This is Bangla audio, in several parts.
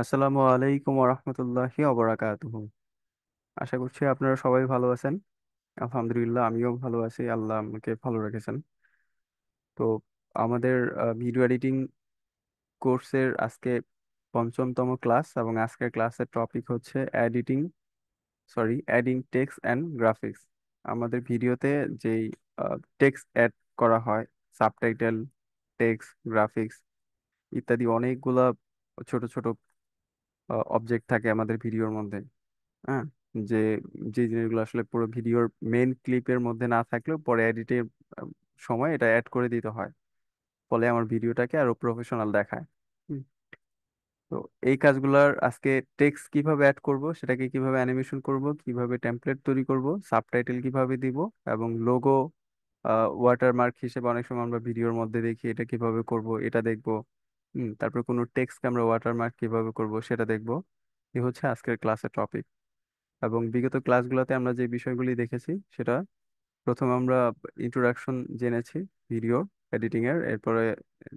আসসালামু আলাইকুম রহমতুল্লাহি অবরাকাতুহু। আশা করছি আপনারা সবাই ভালো আছেন। আলহামদুলিল্লাহ, আমিও ভালো আছি, আল্লাহ আমাকে ভালো রেখেছেন। তো আমাদের ভিডিও এডিটিং কোর্সের আজকে পঞ্চমতম ক্লাস, এবং আজকের ক্লাসের টপিক হচ্ছে অ্যাডিং টেক্সট অ্যান্ড গ্রাফিক্স। আমাদের ভিডিওতে যেই টেক্সট অ্যাড করা হয়, সাবটাইটেল, টেক্সট, গ্রাফিক্স ইত্যাদি অনেকগুলা ছোট ছোট অবজেক্ট থাকে আমাদের ভিডিওর মধ্যে। হ্যাঁ, যে যে জিনিসগুলো আসলে পুরো ভিডিওর মেন ক্লিপের মধ্যে না থাকলেও পরে এডিটের সময় এটা অ্যাড করে দিতে হয়, ফলে আমার ভিডিওটাকে আরো প্রফেশনাল দেখায়। হুম, তো এই কাজগুলোর আজকে টেক্সট কিভাবে অ্যাড করব, সেটাকে কিভাবে অ্যানিমেশন করব, কিভাবে টেমপ্লেট তৈরি করব, সাবটাইটেল কিভাবে দিব, এবং লোগো, ওয়াটারমার্ক হিসেবে অনেক সময় আমরা ভিডিওর মধ্যে দেখি, এটা কিভাবে করব এটা দেখব। তারপর কোনো টেক্সটকে আমরা ওয়াটারমার্ক কিভাবে করব সেটা দেখব। এই হচ্ছে আজকের ক্লাসের টপিক। এবং বিগত ক্লাসগুলোতে আমরা যে বিষয়গুলি দেখেছি সেটা, প্রথমে আমরা ইন্ট্রোডাকশন জেনেছি ভিডিও এডিটিং এর। এরপরে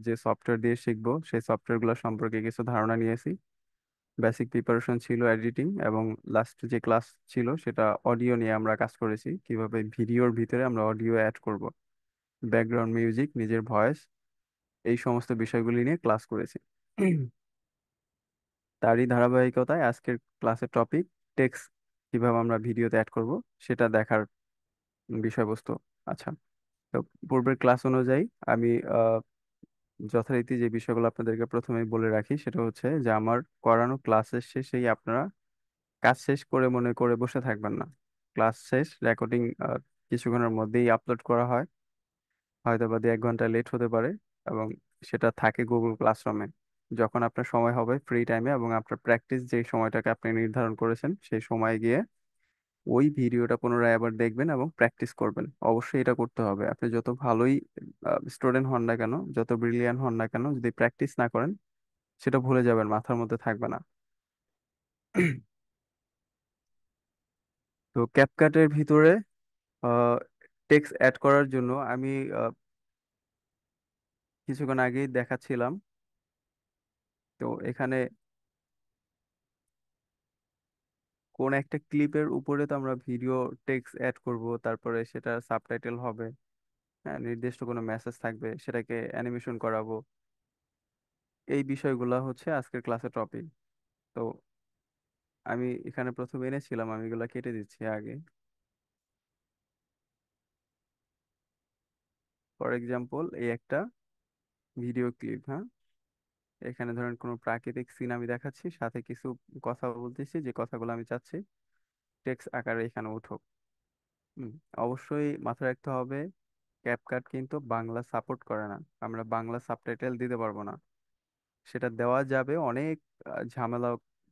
যে সফটওয়্যার দিয়ে শিখবো সেই সফটওয়্যারগুলো সম্পর্কে কিছু ধারণা নিয়েছি। বেসিক প্রিপারেশন ছিল এডিটিং, এবং লাস্ট যে ক্লাস ছিল সেটা অডিও নিয়ে আমরা কাজ করেছি, কিভাবে ভিডিওর ভিতরে আমরা অডিও অ্যাড করব, ব্যাকগ্রাউন্ড মিউজিক, নিজের ভয়েস, এই সমস্ত বিষয়গুলি নিয়ে ক্লাস করেছি। তারই ধারাবাহিকতায় আজকের ক্লাসের টপিক টেক্সট কিভাবে আমরা ভিডিওতে অ্যাড করব সেটা দেখার বিষয়বস্তু। আচ্ছা, তো পূর্বের ক্লাস অনুযায়ী আমি আহ, যথারীতি যে বিষয়গুলো আপনাদেরকে প্রথমেই বলে রাখি, সেটা হচ্ছে যে আমার করানো ক্লাসের শেষেই আপনারা কাজ শেষ করে মনে করে বসে থাকবেন না। ক্লাস শেষ রেকর্ডিং কিছুক্ষণের মধ্যেই আপলোড করা হয়, হয়তো বা 1 ঘন্টা লেট হতে পারে, এবং সেটা থাকে গুগল ক্লাসরুমে। যখন আপনার সময় হবে ফ্রি টাইমে এবং আপনার প্র্যাকটিস যে সময়টাকে আপনি নির্ধারণ করেছেন সেই সময় গিয়ে ওই ভিডিওটা পুনরায় আবার দেখবেন এবং প্র্যাকটিস করবেন। অবশ্যই এটা করতে হবে। আপনি যত ভালোই স্টুডেন্ট হন না কেন, যত ব্রিলিয়ান্ট হন না কেন, যদি প্র্যাকটিস না করেন সেটা ভুলে যাবেন, মাথার মধ্যে থাকবে না। তো ক্যাপকাটের ভিতরে টেক্সট অ্যাড করার জন্য আমি কিছুক্ষণ আগেই দেখাচ্ছিলাম। তো এখানে কোন একটা ক্লিপের উপরে তো আমরা ভিডিও টেক্সট অ্যাড করব, তারপরে সেটা সাবটাইটেল হবে। হ্যাঁ, নির্দিষ্ট কোনো মেসেজ থাকবে, সেটাকে অ্যানিমেশন করাবো। এই বিষয়গুলো হচ্ছে আজকের ক্লাসের টপিক। তো আমি এখানে প্রথমে এনেছিলাম, আমি এগুলা কেটে দিচ্ছি আগে। ফর এক্সাম্পল, এই একটা ভিডিও ক্লিপ। হ্যাঁ, এখানে ধরেন কোনো প্রাকৃতিক সিন আমি দেখাচ্ছি, সাথে কিছু কথা বলতেছি, যে কথাগুলো আমি চাচ্ছি টেক্সট আকারে এখানে উঠুক। হুম, অবশ্যই মাথায় রাখতে হবে, ক্যাপকাট কিন্তু বাংলা সাপোর্ট করে না। আমরা বাংলা সাবটাইটেল দিতে পারবো না। সেটা দেওয়া যাবে, অনেক ঝামেলা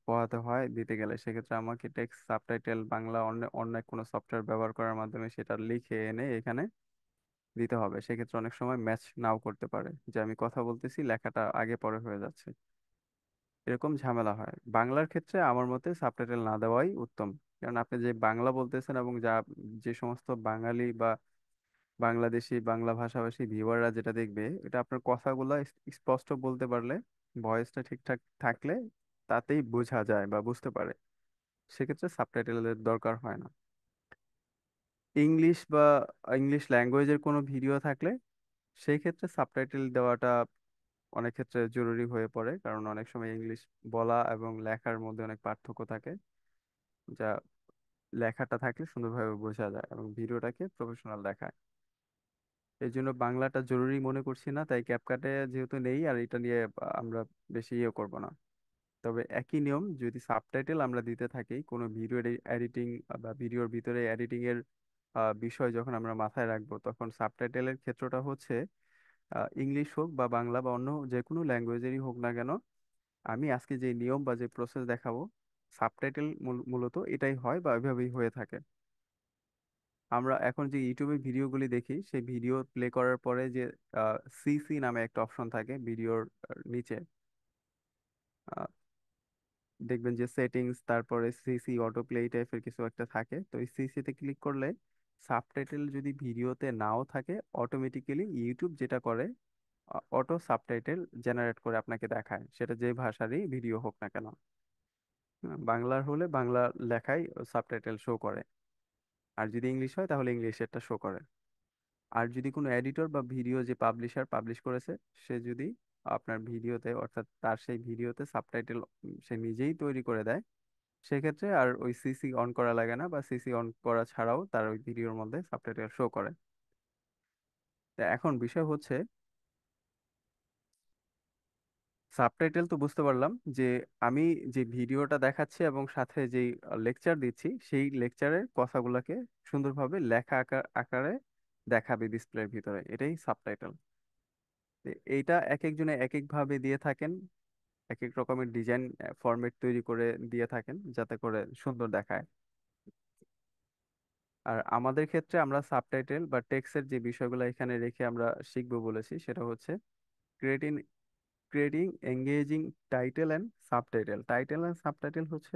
পোহাতে হয় দিতে গেলে। সেক্ষেত্রে আমাকে টেক্সট সাবটাইটেল বাংলা অন্য অন্য কোনো সফটওয়্যার ব্যবহার করার মাধ্যমে সেটা লিখে এনে এখানে দিতে হবে। সেক্ষেত্রে অনেক সময় ম্যাচ নাও করতে পারে, যে আমি কথা বলতেছি লেখাটা আগে পরে হয়ে যাচ্ছে, এরকম ঝামেলা হয়। বাংলার ক্ষেত্রে আমার মতে সাবটাইটেল না দেওয়াই উত্তম। কারণ আপনি যে বাংলা বলতেছেন, এবং যে সমস্ত বাঙালি বা বাংলাদেশি বাংলা ভাষাভাষী ভিউয়াররা যেটা দেখবে, এটা আপনার কথাগুলো স্পষ্ট বলতে পারলে, ভয়েসটা ঠিকঠাক থাকলে তাতেই বোঝা যায় বা বুঝতে পারে। সেক্ষেত্রে সাবটাইটেলের দরকার হয় না। ইংলিশ বা ইংলিশ ল্যাঙ্গুয়েজের কোনো ভিডিও থাকলে সেই ক্ষেত্রে সাবটাইটেল দেওয়াটা অনেক ক্ষেত্রে জরুরি হয়ে পড়ে, কারণ অনেক সময় ইংলিশ বলা এবং লেখার মধ্যে অনেক পার্থক্য থাকে, যা লেখাটা থাকলে সুন্দরভাবে বোঝা যায় এবং ভিডিওটাকে প্রফেশনাল দেখায়। এই জন্য বাংলাটা জরুরি মনে করছি না, তাই ক্যাপকাটে যেহেতু নেই, আর এটা নিয়ে আমরা বেশি ইয়ে করব না। তবে একই নিয়ম, যদি সাবটাইটেল আমরা দিতে থাকি কোনো ভিডিও এডিটিং বা ভিডিওর ভিতরে এডিটিং এর বিষয় যখন আমরা মাথায় রাখবো, তখন সাবটাইটেলের ক্ষেত্রটা হচ্ছে ইংলিশ হোক বা বাংলা বা অন্য যে কোনো ল্যাঙ্গুয়েজেরই হোক না কেন, আমি আজকে যে নিয়ম বা যে প্রসেস দেখাবো, সাবটাইটেল মূলত এটাই হয় বা এভাবেই হয়ে থাকে। আমরা এখন যে ইউটিউবে ভিডিওগুলি দেখি, সেই ভিডিও প্লে করার পরে যে সিসি নামে একটা অপশন থাকে ভিডিওর নিচে, আহ, দেখবেন যে সেটিংস, তারপরে সিসি অটো প্লে টাইপের কিছু একটা থাকে। তো এই সিসিতে ক্লিক করলে সাবটাইটেল যদি ভিডিওতে নাও থাকে, অটোমেটিক্যালি ইউটিউব যেটা করে, অটো সাবটাইটেল জেনারেট করে আপনাকে দেখায়, সেটা যে ভাষারই ভিডিও হোক না কেন। বাংলার হলে বাংলা লেখায় সাবটাইটেল শো করে, আর যদি ইংলিশ হয় তাহলে ইংলিশেরটা শো করে। আর যদি কোনো এডিটর বা ভিডিও যে পাবলিশার পাবলিশ করেছে, সে যদি আপনার ভিডিওতে, অর্থাৎ তার সেই ভিডিওতে সাবটাইটেল সে নিজেই তৈরি করে দেয়, সেক্ষেত্রে আর ওই সিসি অন করা লাগে না, বা সিসি অন করা ছাড়াও তার ওই ভিডিওর মধ্যে সাবটাইটেল শো করে। তা এখন বিষয় হচ্ছে, সাবটাইটেল তো বুঝতে পারলাম যে আমি যে ভিডিওটা দেখাচ্ছি এবং সাথে যেই লেকচার দিচ্ছি, সেই লেকচারের কথাগুলোকে সুন্দরভাবে লেখা আকারে দেখাবে ডিসপ্লের ভিতরে, এটাই সাবটাইটেল। এইটা এক একজনে এক এক ভাবে দিয়ে থাকেন, এক এক রকমের ডিজাইন ফরম্যাট তৈরি করে দিয়ে থাকেন যাতে করে সুন্দর দেখায়। আর আমাদের ক্ষেত্রে আমরা সাবটাইটেল বা টেক্সটের যে বিষয়গুলো এখানে রেখে আমরা শিখবো বলেছি, সেটা হচ্ছে creating creating engaging title and subtitle. Title and subtitle হচ্ছে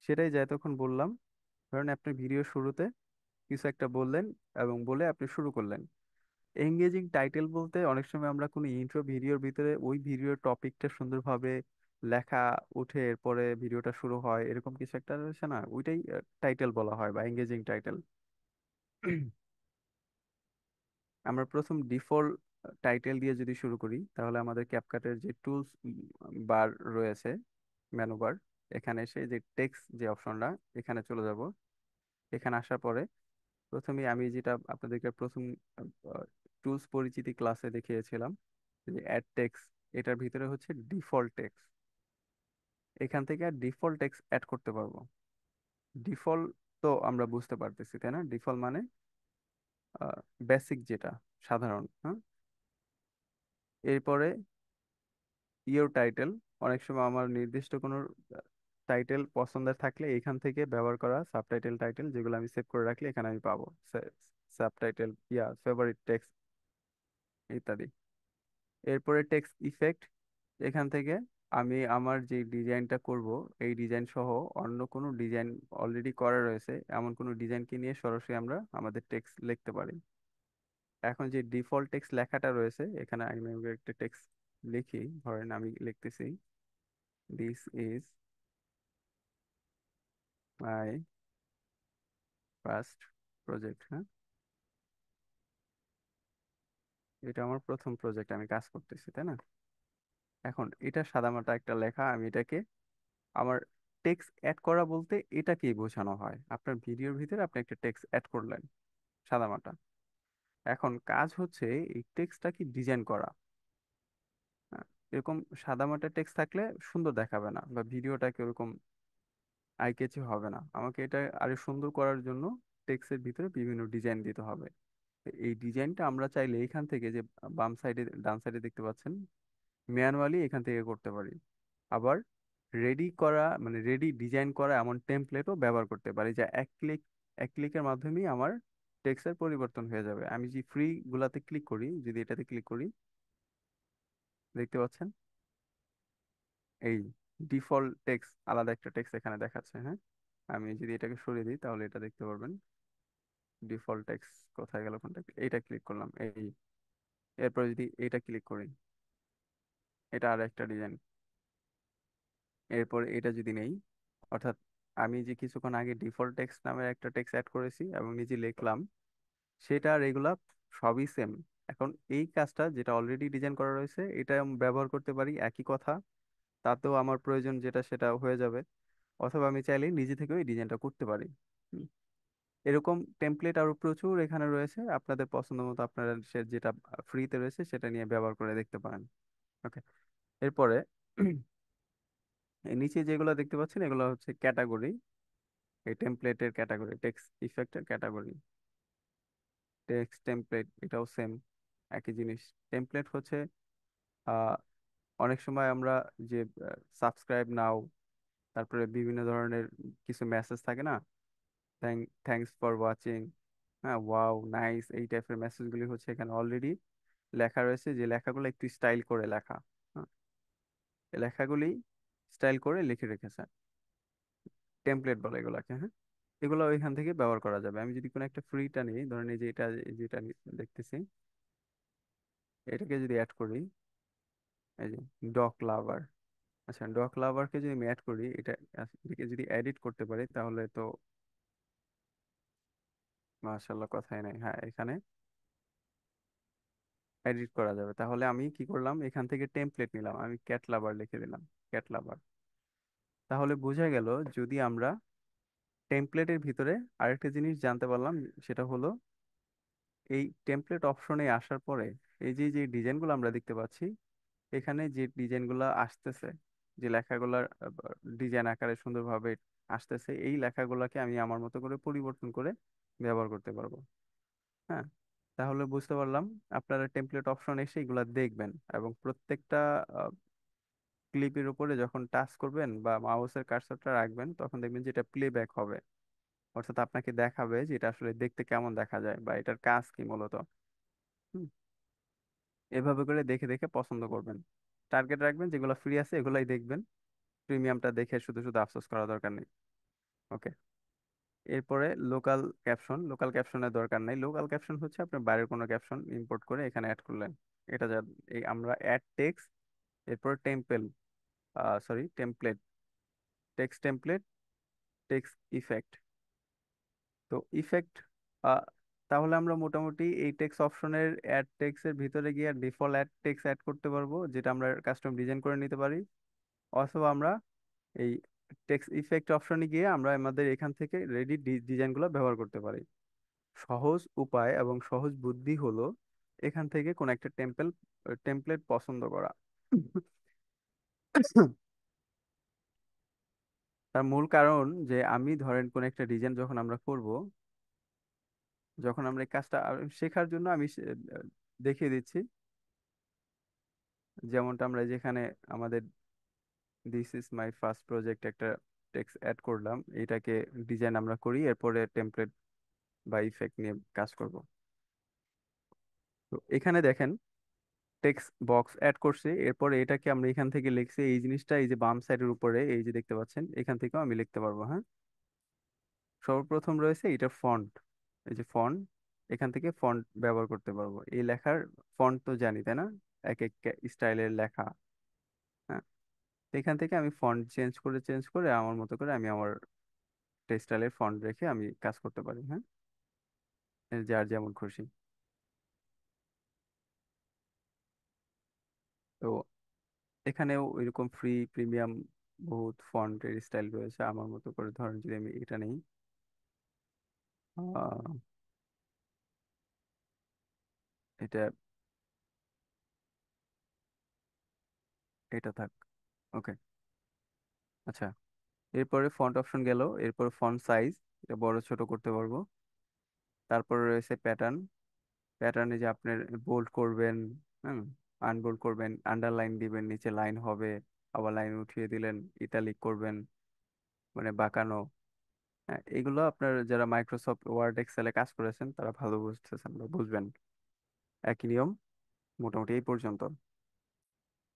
সেটাই যা এতক্ষণ বললাম। ধরেন আপনি ভিডিও শুরুতে কিছু একটা বললেন এবং বলে আপনি শুরু করলেন। এঙ্গেজিং টাইটেল বলতে অনেক সময় আমরা কোনো ইন্ট্রো ভিডিওর ভিতরে ওই ভিডিওর টপিকটা সুন্দরভাবে লেখা উঠে এরপরে ভিডিওটা শুরু হয়, এরকম কিছু একটা রয়েছে না, ওইটাই টাইটেল বলা হয় বা এঙ্গেজিং টাইটেল। আমরা প্রথম ডিফল্ট টাইটেল দিয়ে যদি শুরু করি, তাহলে আমাদের ক্যাপকাটের যে টুলস বার রয়েছে, মেনু বার, এখানে এসে যে টেক্সট যে অপশনটা, এখানে চলে যাব। এখানে আসার পরে প্রথমে আমি যেটা আপনাদেরকে প্রথম টুলস পরিচিতি ক্লাসে দেখিয়েছিলাম, যে অ্যাড টেক্সট, এটার ভিতরে হচ্ছে ডিফল্ট টেক্সট। এখান থেকে আর ডিফল্ট টেক্সট অ্যাড করতে পারবো। ডিফল্ট তো আমরা বুঝতে পারতেছি তাই না, ডিফল্ট মানে বেসিক যেটা, সাধারণ, হ্যাঁ। এরপরে ইওর টাইটেল, অনেক সময় আমার নির্দিষ্ট কোনো টাইটেল পছন্দের থাকলে এখান থেকে ব্যবহার করা সাবটাইটেল টাইটেল, যেগুলো আমি সেভ করে রাখলে এখানে আমি পাবো, সাবটাইটেল, ফেভারিট টেক্সট ইত্যাদি। এরপরে টেক্সট ইফেক্ট, এখান থেকে আমি আমার যে ডিজাইনটা করব, এই ডিজাইন সহ অন্য কোনো ডিজাইন অলরেডি করা রয়েছে এমন কোনো ডিজাইনকে নিয়ে সরাসরি আমরা আমাদের টেক্সট লিখতে পারি। এখন যে ডিফল্ট টেক্সট লেখাটা রয়েছে, এখানে আমি একটা টেক্সট লিখি, ধরেন আমি লিখতেছি, this is my first project, হ্যাঁ, এটা আমার প্রথম প্রজেক্ট, আমি কাজ করতেছি তাই না। এখন এটা সাদামাটা একটা লেখা, আমি এটাকে আমার টেক্সট অ্যাড করা বলতে এটাকেই বোঝানো হয়। আপনার ভিডিওর ভিতরে আপনি একটা টেক্সট অ্যাড করলেন সাদামাটা, এখন কাজ হচ্ছে এই টেক্সটটা কি ডিজাইন করা। হ্যাঁ, এরকম সাদামাটা টেক্সট থাকলে সুন্দর দেখাবে না, বা ভিডিওটাকে ওরকম আই ক্যাচি হবে না। আমাকে এটা আরো সুন্দর করার জন্য টেক্সটের ভিতরে বিভিন্ন ডিজাইন দিতে হবে। এই ডিজাইনটা আমরা চাইলে এখান থেকে, যে বাম সাইডে ডান সাইডে দেখতে পাচ্ছেন, ম্যানুয়ালি এখান থেকে করতে পারি। আবার রেডি করা মানে রেডি ডিজাইন করা এমন টেমপ্লেটও ব্যবহার করতে পারি, যা এক ক্লিকের মাধ্যমেই আমার টেক্সটের পরিবর্তন হয়ে যাবে। আমি যে ফ্রি গুলাতে ক্লিক করি, যদি এটাতে ক্লিক করি, দেখতে পাচ্ছেন এই ডিফল্ট টেক্সট, আলাদা একটা টেক্সট এখানে দেখাচ্ছে, হ্যাঁ। আমি যদি এটাকে সরিয়ে দিই তাহলে এটা দেখতে পারবেন। ডিফল্ট টেক্সট কোথায় গেল, কোনটা, এইটা ক্লিক করলাম, এই, এরপর যদি এটা ক্লিক করি, এটা আর একটা ডিজাইন। এরপর এটা যদি নেই, অর্থাৎ আমি যে কিছুক্ষণ আগে ডিফল্ট টেক্সট নামের একটা টেক্সট অ্যাড করেছি এবং নিজে লিখলাম, সেটা আর এগুলা সবই সেম। এখন এই কাজটা যেটা অলরেডি ডিজাইন করা রয়েছে, এটা আমি ব্যবহার করতে পারি একই কথা, তাতেও আমার প্রয়োজন যেটা সেটা হয়ে যাবে। অথবা আমি চাইলে নিজে থেকেও এই ডিজাইনটা করতে পারি। হুম। এরকম টেমপ্লেট আরো প্রচুর এখানে রয়েছে, আপনাদের পছন্দ মতো আপনারা যেটা ফ্রিতে রয়েছে সেটা নিয়ে ব্যবহার করে দেখতে পারেন। ওকে। এরপরে এই নিচে যেগুলো দেখতে পাচ্ছেন, এগুলো হচ্ছে ক্যাটাগরি, এই টেমপ্লেটের ক্যাটাগরি, টেক্সট ইফেক্টের ক্যাটাগরি। টেক্সট টেমপ্লেট এটাও সেম, একই জিনিস। টেমপ্লেট হচ্ছে আহ, অনেক সময় আমরা যে সাবস্ক্রাইব নাও, তারপরে বিভিন্ন ধরনের কিছু মেসেজ থাকে না, থ্যাঙ্কস ফর ওয়াচিং, হ্যাঁ, ওয়াও, নাইস, এই টাইপের মেসেজগুলি হচ্ছে এখানে অলরেডি লেখা রয়েছে, যে লেখাগুলো একটু স্টাইল করে লেখা, হ্যাঁ, এই লেখাগুলি স্টাইল করে লিখে রেখেছে, টেমপ্লেট বলে এগুলাকে, হ্যাঁ। এগুলো ওইখান থেকে ব্যবহার করা যাবে। আমি যদি কোনো একটা ফ্রিটা নিই, ধরেন এই যে এটা, যেটা দেখতেছি, এটাকে যদি অ্যাড করি, এই যে ডগ লাভার, আচ্ছা ডগ লাভারকে যদি আমি অ্যাড করি, এটাকে যদি এডিট করতে পারি তাহলে তো মাশাআল্লাহ কথাই নাই। হ্যাঁ, এখানে এডিট করা যাবে। তাহলে আমি কি করলাম, এখান থেকে টেমপ্লেট নিলাম, আমি ক্যাট লাভার লিখে দিলাম, ক্যাট লাভার। তাহলে বোঝা গেল, যদি আমরা টেমপ্লেটের ভিতরে আরেকটা জিনিস জানতে পারলাম, সেটা হলো এই টেমপ্লেট অপশনে আসার পরে এই যে যে ডিজাইনগুলো আমরা দেখতে পাচ্ছি, এখানে যে ডিজাইনগুলো আসতেছে, যে লেখাগুলোর ডিজাইন আকারে সুন্দরভাবে আসতেছে, এই লেখাগুলোকে আমি আমার মতো করে পরিবর্তন করে ব্যবহার করতে পারবো। হ্যাঁ, তাহলে বুঝতে পারলাম, আপনারা টেমপ্লেট অপশন এসে এগুলা দেখবেন এবং প্রত্যেকটা ক্লিপের উপরে যখন টাচ করবেন বা মাউসের কার্সরটা রাখবেন, তখন দেখবেন যে এটা প্লেব্যাক হবে, অর্থাৎ আপনাকে দেখাবে যে এটা আসলে দেখতে কেমন দেখা যায় বা এটার কাজ কি মূলত। হুম, এভাবে করে দেখে দেখে পছন্দ করবেন, টার্গেট রাখবেন, যেগুলো ফ্রি আছে এগুলাই দেখবেন, প্রিমিয়ামটা দেখে শুধু শুধু আফসোস করা দরকার নেই। ওকে। এরপরে লোকাল ক্যাপশন, লোকাল ক্যাপশনের দরকার নেই। লোকাল ক্যাপশন হচ্ছে আপনার বাইরের কোনো ক্যাপশন ইম্পোর্ট করে এখানে অ্যাড করলেন। এটা যা, এই আমরা অ্যাড টেক্সট, এরপর temple, sorry template, text template, text effect. তো ইফেক্ট, তাহলে আমরা মোটামুটি এই টেক্সট অপশনের অ্যাড টেক্সটের ভিতরে গিয়ে ডিফল্ট অ্যাড টেক্সট অ্যাড করতে পারবো, যেটা আমরা কাস্টম ডিজাইন করে নিতে পারি। অথবা আমরা এই টেক্সট ইফেক্ট অপশনে গিয়ে আমরা আমাদের এখান থেকে রেডি ডিজাইনগুলো ব্যবহার করতে পারি। সহজ উপায় এবং সহজ বুদ্ধি হলো এখান থেকে কোন একটা টেমপ্লেট পছন্দ করা। তার মূল কারণ যে আমি ধরেন কোন একটা ডিজাইন যখন আমরা করব, যখন আমরা এই কাজটা শেখার জন্য আমি দেখিয়ে দিচ্ছি। যেমনটা আমরা যেখানে আমাদের this is my first project একটা টেক্সট অ্যাড করলাম, এটাকে ডিজাইন আমরা করি, এরপরে টেমপ্লেট বা ইফেক্ট নিয়ে কাজ করব। তো এখানে দেখেন টেক্সট বক্স অ্যাড করছি, এরপরে এটাকে আমরা এখান থেকে লিখছি, এই জিনিসটা এই যে বাম সাইডের উপরে এই যে দেখতে পাচ্ছেন, এখান থেকেও আমি লিখতে পারবো। হ্যাঁ, সর্বপ্রথম রয়েছে এটা ফন্ট, এই যে ফন্ট, এখান থেকে ফন্ট ব্যবহার করতে পারবো। এই লেখার ফন্ট তো জানি, তাই না, এক এক স্টাইলের লেখা। হ্যাঁ, তো এখান থেকে আমি ফন্ট চেঞ্জ করে আমার মতো করে আমি আমার স্টাইলের ফন্ট রেখে আমি কাজ করতে পারি। হ্যাঁ, যার যেমন খুশি। তো এখানেও এরকম ফ্রি প্রিমিয়াম বহুত ফন্টের স্টাইল রয়েছে। আমার মতো করে ধরেন যদি আমি এটা নেই, আহ, এটা, এটা থাক। ওকে। আচ্ছা, এরপরে ফন্ট অপশন গেল, এরপর ফন্ট সাইজ, এটা বড় ছোট করতে পারবো। তারপরে রয়েছে প্যাটার্ন, প্যাটার্নে যে আপনার বোল্ড করবেন, হুম, আনবোল্ড করবেন, আন্ডারলাইন দিবেন, নিচে লাইন হবে, আবার লাইন উঠিয়ে দিলেন, ইটালিক করবেন, মানে বাঁকানো। হ্যাঁ, এগুলো আপনার যারা মাইক্রোসফট ওয়ার্ড এক্সেলে কাজ করেছেন তারা ভালো বুঝতেছেন বা বুঝবেন। একই নিয়ম মোটামুটি এই পর্যন্ত।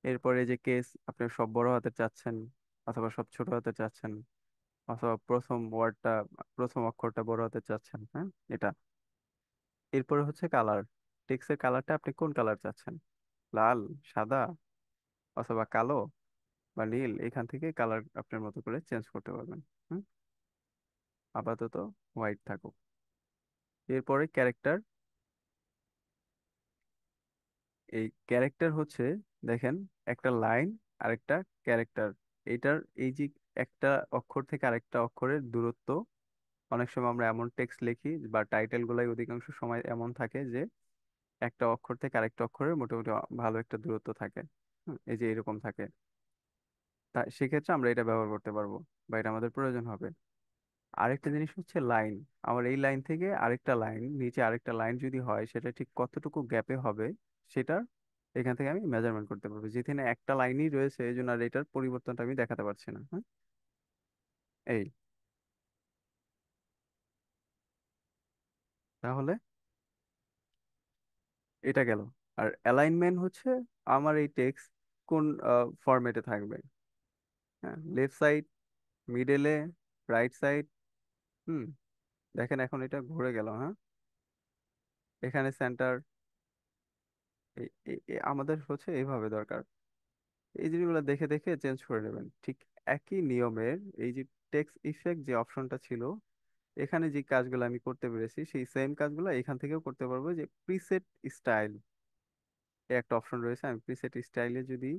এরপরে যে কেস, আপনি সব বড় হাতে চাচ্ছেন অথবা সব ছোট হাতে চাচ্ছেন, অথবা প্রথম ওয়ার্ডটা, প্রথম অক্ষরটা বড় হাতে চাচ্ছেন। হ্যাঁ, এটা। এরপরে হচ্ছে কালার, টেক্সটের কালারটা আপনি কোন কালার চাচ্ছেন, লাল, সাদা, অথবা কালো বা নীল, এখান থেকে কালার আপনার মতো করে চেঞ্জ করতে পারবেন। হুম, আপাতত হোয়াইট থাকুক। এরপরে ক্যারেক্টার, এই ক্যারেক্টার হচ্ছে, দেখেন, একটা লাইন আর একটা ক্যারেক্টার, এইটার এই যে একটা অক্ষর থেকে আরেকটা অক্ষরের দূরত্ব, অনেক সময় আমরা এমন টেক্সট লিখি বা টাইটেল গুলাই অধিকাংশ সময় এমন থাকে যে একটা অক্ষর থেকে আরেকটা অক্ষরের মোটামুটি ভালো একটা দূরত্ব থাকে। এই যে এরকম থাকে, তা সেক্ষেত্রে আমরা এটা ব্যবহার করতে পারবো বা এটা আমাদের প্রয়োজন হবে। আরেকটা জিনিস হচ্ছে লাইন, আমার এই লাইন থেকে আরেকটা লাইন, নিচে আরেকটা লাইন যদি হয়, সেটা ঠিক কতটুকু গ্যাপে হবে, সেটা এখান থেকে আমি মেজারমেন্ট করতে পারবো। যেখানে একটা লাইনই রয়েছে এই জন্য আর এটার পরিবর্তনটা আমি দেখাতে পারছি না। হ্যাঁ, এই, তাহলে এটা গেল। আর অ্যালাইনমেন্ট হচ্ছে আমার এই টেক্সট কোন ফরম্যাটে থাকবে। হ্যাঁ, লেফট সাইড, মিডলে, রাইট সাইড। হুম, দেখেন এখন এটা ঘুরে গেল। হ্যাঁ, এখানে সেন্টার, আমাদের হচ্ছে এইভাবে দরকার। এই জিনিসগুলো দেখে দেখে চেঞ্জ করে নেবেন ঠিক একই নিয়মের। এই যে টেক্সট ইফেক্ট যে অপশনটা ছিল, এখানে যে কাজগুলো আমি করতে পেরেছি সেই সেম কাজগুলো এখান থেকেও করতে পারবো। যে প্রিসেট স্টাইল একটা অপশন রয়েছে, আমি প্রিসেট স্টাইলে যদি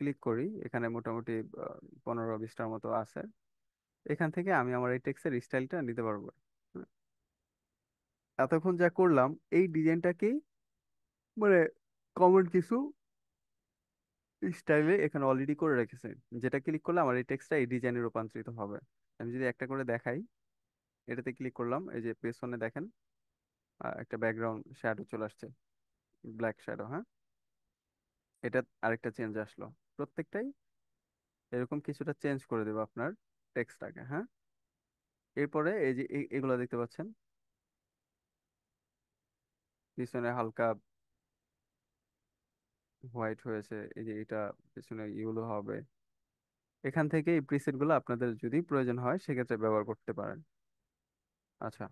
ক্লিক করি, এখানে মোটামুটি 15-20টার মতো আছে। এখান থেকে আমি আমার এই টেক্সটের স্টাইলটা নিতে পারবো। হুম, এতক্ষণ যা করলাম এই ডিজাইনটাকেই মানে কমন কিছু স্টাইলে এখানে অলরেডি করে রেখেছে, যেটা ক্লিক করলে আমার এই টেক্সটটা এই ডিজাইনে রূপান্তরিত হবে। আমি যদি একটা করে দেখাই, এটাতে ক্লিক করলাম, এই যে পেছনে দেখেন একটা ব্যাকগ্রাউন্ড শ্যাডো চলে আসছে, ব্ল্যাক শ্যাডো। হ্যাঁ, এটা আরেকটা চেঞ্জ আসলো। প্রত্যেকটাই এরকম কিছুটা চেঞ্জ করে দেবো আপনার টেক্সটটাকে। হ্যাঁ, এরপরে এই যে এগুলো দেখতে পাচ্ছেন, পিছনে হালকা হোয়াইট হয়েছে, এই যে এটা পিছনে ইউলো হবে। এখান থেকে এই প্রিসেট গুলো আপনাদের যদি প্রয়োজন হয় সেক্ষেত্রে ব্যবহার করতে পারেন। আচ্ছা,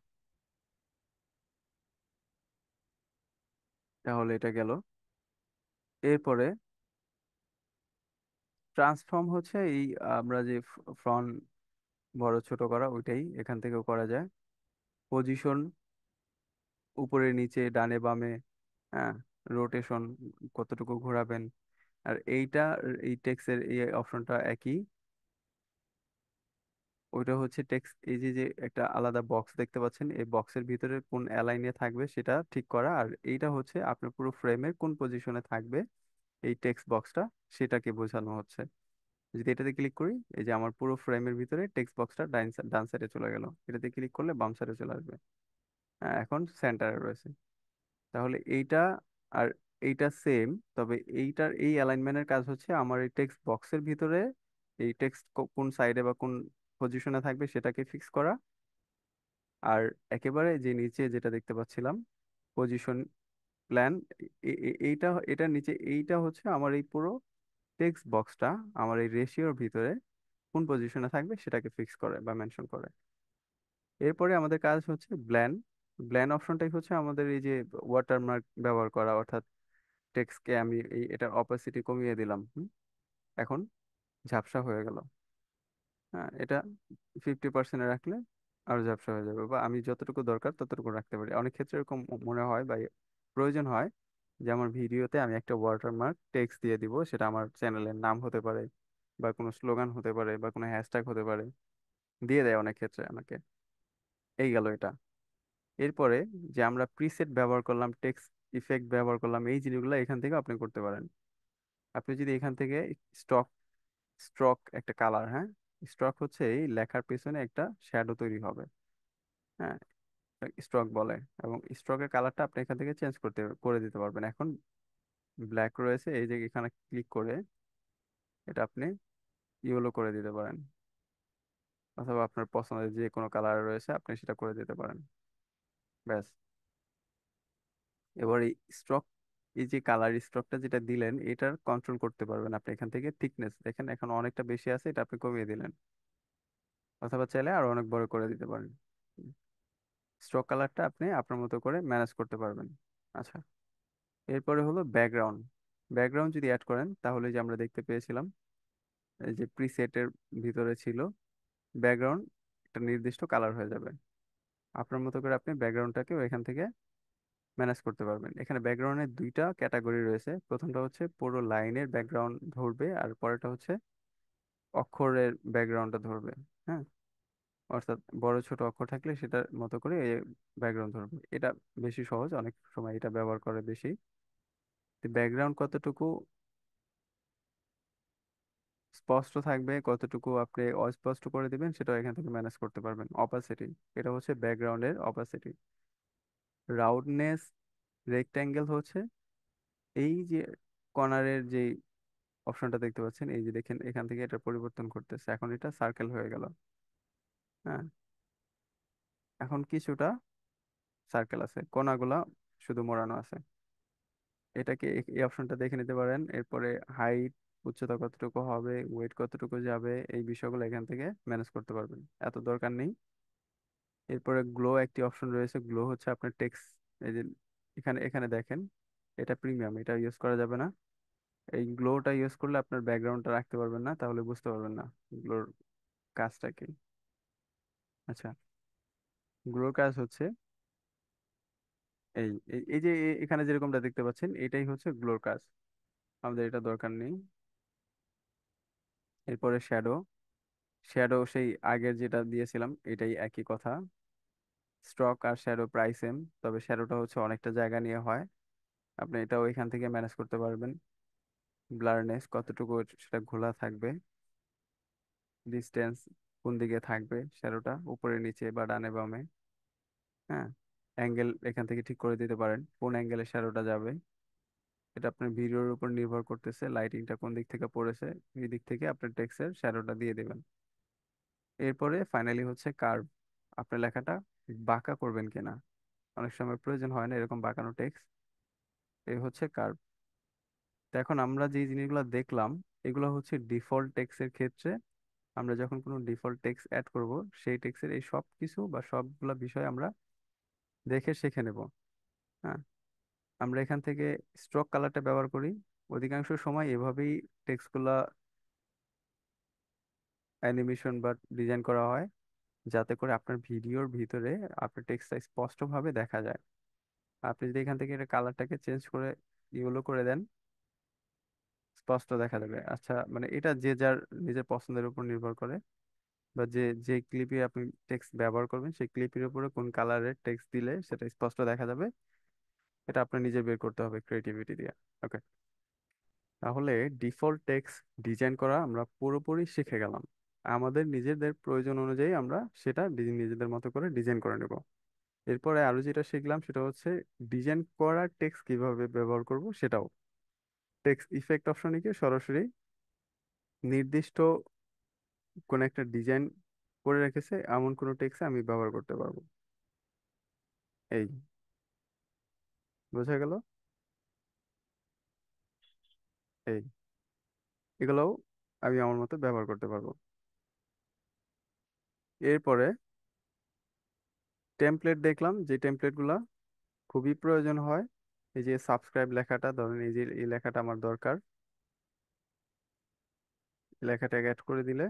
তাহলে এটা গেল। এরপরে ট্রান্সফর্ম হচ্ছে এই আমরা যে ফ্রন্ট বড় ছোট করা, ওইটাই এখান থেকেও করা যায়। পজিশন উপরে নিচে ডানে বামে, হ্যাঁ, রোটেশন কতটুকু ঘোরাবেন। আর এইটা এই টেক্সের এই অপশনটা একই। ওইটা হচ্ছে টেক্সট, এই যে যে একটা আলাদা বক্স দেখতে পাচ্ছেন, এই বক্সের ভিতরে কোন অ্যালাইনে থাকবে সেটা ঠিক করা। আর এইটা হচ্ছে আপনার পুরো ফ্রেমের কোন পজিশনে থাকবে এই টেক্সট বক্সটা, সেটাকে বোঝানো হচ্ছে। যদি এটাতে ক্লিক করি, এই যে আমার পুরো ফ্রেমের ভিতরে টেক্সট বক্সটা ডান সাইডে চলে গেল। এটাতে ক্লিক করলে বাম সাইডে চলে আসবে। হ্যাঁ, এখন সেন্টারে রয়েছে। তাহলে এইটা আর এইটা সেম, তবে এইটার এই অ্যালাইনমেন্টের কাজ হচ্ছে আমার এই টেক্সট বক্সের ভিতরে এই টেক্সট কোন সাইডে বা কোন পজিশনে থাকবে সেটাকে ফিক্স করা। আর একেবারে যে নিচে যেটা দেখতে পাচ্ছিলাম পজিশন প্ল্যান, এইটা এটার নিচে এইটা হচ্ছে আমার এই পুরো টেক্সট বক্সটা আমার এই রেশিওর ভিতরে কোন পজিশনে থাকবে সেটাকে ফিক্স করে বা মেনশন করে। এরপরে আমাদের কাজ হচ্ছে ব্ল্যান। ব্ল্যান অপশনটাই হচ্ছে আমাদের এই যে ওয়াটারমার্ক ব্যবহার করা, অর্থাৎ টেক্সটকে আমি এটার অপাসিটি কমিয়ে দিলাম। এখন ঝাপসা হয়ে গেল। হ্যাঁ, এটা 50% রাখলে আরো ঝাপসা হয়ে যাবে, বা আমি যতটুকু দরকার ততটুকু রাখতে পারি। অনেক ক্ষেত্রে এরকম মনে হয় বা প্রয়োজন হয় যে আমার ভিডিওতে আমি একটা ওয়াটারমার্ক টেক্সট দিয়ে দিব, সেটা আমার চ্যানেলের নাম হতে পারে বা কোনো স্লোগান হতে পারে বা কোনো হ্যাশট্যাগ হতে পারে, দিয়ে দেয় অনেক ক্ষেত্রে আমাকে। এই গেল এটা। এরপরে যে আমরা প্রিসেট ব্যবহার করলাম, টেক্সট ইফেক্ট ব্যবহার করলাম, এই জিনিসগুলো এখান থেকে আপনি করতে পারেন। আপনি যদি এখান থেকে স্টক স্ট্রক একটা কালার, হ্যাঁ, স্ট্রক হচ্ছে এই লেখার পেছনে একটা শ্যাডো তৈরি হবে। হ্যাঁ, স্ট্রক বলে। এবং স্ট্রকের কালারটা আপনি এখান থেকে চেঞ্জ করে দিতে পারবেন। এখন ব্ল্যাক রয়েছে, এই যে এখানে ক্লিক করে এটা আপনি ইয়েলো করে দিতে পারেন, অথবা আপনার পছন্দের যে কোনো কালার রয়েছে আপনি সেটা করে দিতে পারেন। ব্যাস। এবার এই স্ট্রক, এই যে কালার স্ট্রকটা যেটা দিলেন এটার কন্ট্রোল করতে পারবেন আপনি এখান থেকে। থিকনেস দেখেন এখন অনেকটা বেশি আছে, এটা আপনি কমিয়ে দিলেন, অথবা চাইলে আরো অনেক বড় করে দিতে পারেন। স্ট্রোক কালারটা আপনি আপনার মতো করে ম্যানেজ করতে পারবেন। আচ্ছা, এরপরে হলো ব্যাকগ্রাউন্ড। ব্যাকগ্রাউন্ড যদি অ্যাড করেন তাহলে যে আমরা দেখতে পেয়েছিলাম এই যে প্রিসেটের ভিতরে ছিল ব্যাকগ্রাউন্ড একটা নির্দিষ্ট কালার হয়ে যাবে। আপনার মতো করে আপনি ব্যাকগ্রাউন্ডটাকেও এখান থেকে ম্যানেজ করতে পারবেন। এখানে ব্যাকগ্রাউন্ডের দুইটা ক্যাটাগরি রয়েছে। প্রথমটা হচ্ছে পুরো লাইনের ব্যাকগ্রাউন্ড ধরবে, আর পরেরটা হচ্ছে অক্ষরের ব্যাকগ্রাউন্ডটা ধরবে। হ্যাঁ, অর্থাৎ বড় ছোট অক্ষর থাকলে সেটার মতো করে ব্যাকগ্রাউন্ড ধরবে। এটা বেশি সহজ, অনেক সময় এটা ব্যবহার করে বেশি। ব্যাকগ্রাউন্ড কতটুকু স্পষ্ট থাকবে, কতটুকু আপনি অস্পষ্ট করে দিবেন সেটা এখান থেকে ম্যানেজ করতে পারবেন। অপাসিটি, এটা হচ্ছে ব্যাকগ্রাউন্ডের অপাসিটি। রাউন্ডনেস, রেক্ট্যাঙ্গেল হচ্ছে এই যে কর্নারের যে অপশনটা দেখতে পাচ্ছেন, এই যে দেখেন এখান থেকে এটা পরিবর্তন করতেছে, এখন এটা সার্কেল হয়ে গেল। হ্যাঁ, এখন কিছুটা সার্কেল আছে, কোনাগুলা শুধু মোড়ানো আছে। এটাকে এই অপশনটা দেখে নিতে পারেন। এরপরে হাইট, উচ্চতা কতটুকু হবে, ওয়েট কতটুকু যাবে, এই বিষয়গুলো এখান থেকে ম্যানেজ করতে পারবেন, এত দরকার নেই। এরপরে গ্লো একটি অপশন রয়েছে। গ্লো হচ্ছে আপনার টেক্সট, এই যে এখানে এখানে দেখেন এটা প্রিমিয়াম, এটা ইউজ করা যাবে না। এই গ্লোটা ইউজ করলে আপনার ব্যাকগ্রাউন্ডটা রাখতে পারবেন না, তাহলে বুঝতে পারবেন না গ্লোর কাজটা কি। আচ্ছা, গ্লোর কাজ হচ্ছে এই এই এই যে এখানে যেরকমটা দেখতে পাচ্ছেন, এটাই হচ্ছে গ্লোর কাজ। আমাদের এটা দরকার নেই। এরপরে শ্যাডো। শ্যাডো সেই আগের যেটা দিয়েছিলাম এটাই একই কথা। স্ট্রক আর শ্যাডো প্রায় সেম, তবে শ্যাডোটা হচ্ছে অনেকটা জায়গা নিয়ে হয়। আপনি এটাও এখান থেকে ম্যানেজ করতে পারবেন। ব্লারনেস কতটুকু সেটা ঘোলা থাকবে, ডিস্টেন্স কোন দিকে থাকবে, শ্যাডোটা উপরে নিচে বা ডানে বামে। হ্যাঁ, অ্যাঙ্গেল এখান থেকে ঠিক করে দিতে পারেন কোন অ্যাঙ্গেলে শ্যাডোটা যাবে। এটা আপনার ভিডিওর উপর নির্ভর করতেছে, লাইটিংটা কোন দিক থেকে পড়েছে, এই দিক থেকে আপনার টেক্সটের শ্যাডোটা দিয়ে দেবেন। এরপরে ফাইনালি হচ্ছে কার্ভ। আপনার লেখাটা বাঁকা করবেন কিনা, অনেক সময় প্রয়োজন হয় না এরকম বাঁকানো টেক্সট। এই হচ্ছে কার্ভ। তো এখন আমরা যে জিনিসগুলো দেখলাম, এগুলো হচ্ছে ডিফল্ট টেক্সটের ক্ষেত্রে। আমরা যখন কোনো ডিফল্ট টেক্সট অ্যাড করব, সেই টেক্সটের এই সব কিছু বা সবগুলা বিষয় আমরা দেখে শিখে নেব। হ্যাঁ, আমরা এখান থেকে স্ট্রোক কালারটা ব্যবহার করি। অধিকাংশ সময় এভাবেই টেক্সটগুলা অ্যানিমেশন বা ডিজাইন করা হয়, যাতে করে আপনার ভিডিওর ভিতরে আপনার টেক্সটটা স্পষ্টভাবে দেখা যায়। আপনি যদি এখান থেকে এটা কালারটাকে চেঞ্জ করে ইয়েলো করে দেন, স্পষ্ট দেখা যাবে। আচ্ছা, মানে এটা যে যার নিজের পছন্দের উপর নির্ভর করে, বা যে যে ক্লিপে আপনি টেক্সট ব্যবহার করবেন সেই ক্লিপের উপরে কোন কালারের টেক্সট দিলে সেটা স্পষ্ট দেখা যাবে, এটা আপনার নিজে বের করতে হবে ক্রিয়েটিভিটি দিয়ে। ওকে, তাহলে ডিফল্ট টেক্সট ডিজাইন করা আমরা পুরোপুরি শিখে গেলাম। আমাদের নিজেদের প্রয়োজন অনুযায়ী আমরা সেটা নিজেদের মতো করে ডিজাইন করে নেব। এরপরে আরো যেটা শিখলাম সেটা হচ্ছে ডিজাইন করা টেক্সট কিভাবে ব্যবহার করব সেটাও। টেক্সট ইফেক্ট অপশনে গিয়ে সরাসরি নির্দিষ্ট কোন একটা ডিজাইন করে রেখেছে এমন কোনো টেক্সট আমি ব্যবহার করতে পারবো। এই, বোঝা গেল? এই, এগুলোও আমি আমার মতো ব্যবহার করতে পারবো। এরপরে টেমপ্লেট দেখলাম, যে টেমপ্লেটগুলো খুবই প্রয়োজন হয়। এই যে সাবস্ক্রাইব লেখাটা ধরেন, এই যে এই লেখাটা আমার দরকার, এই লেখাটাকে অ্যাড করে দিলে,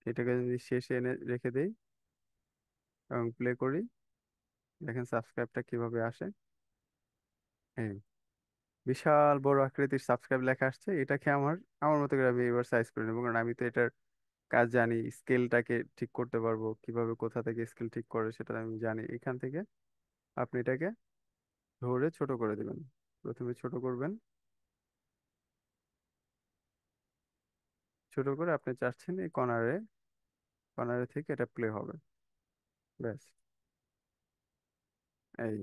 এটাকে যদি শেষে এনে রেখে দেই এবং প্লে করি, দেখেন সাবস্ক্রাইবটা কিভাবে আসে। এই বিশাল বড় আকৃতির সাবস্ক্রাইব লেখা আসছে, এটাকে আমার আমার মতো করে আমি এবার সাইজ করে নেবো, কারণ আমি তো এটার কাজ জানি। স্কেলটাকে ঠিক করতে পারবো কিভাবে, কোথা থেকে স্কেল ঠিক করে সেটা আমি জানি। এখান থেকে আপনি এটাকে ধরে ছোট করে দিবেন। প্রথমে ছোট করবেন, ছোট করে আপনি চাচ্ছেন এই কর্নারে, কর্নারে থেকে এটা প্লে হবে। ব্যাস, এই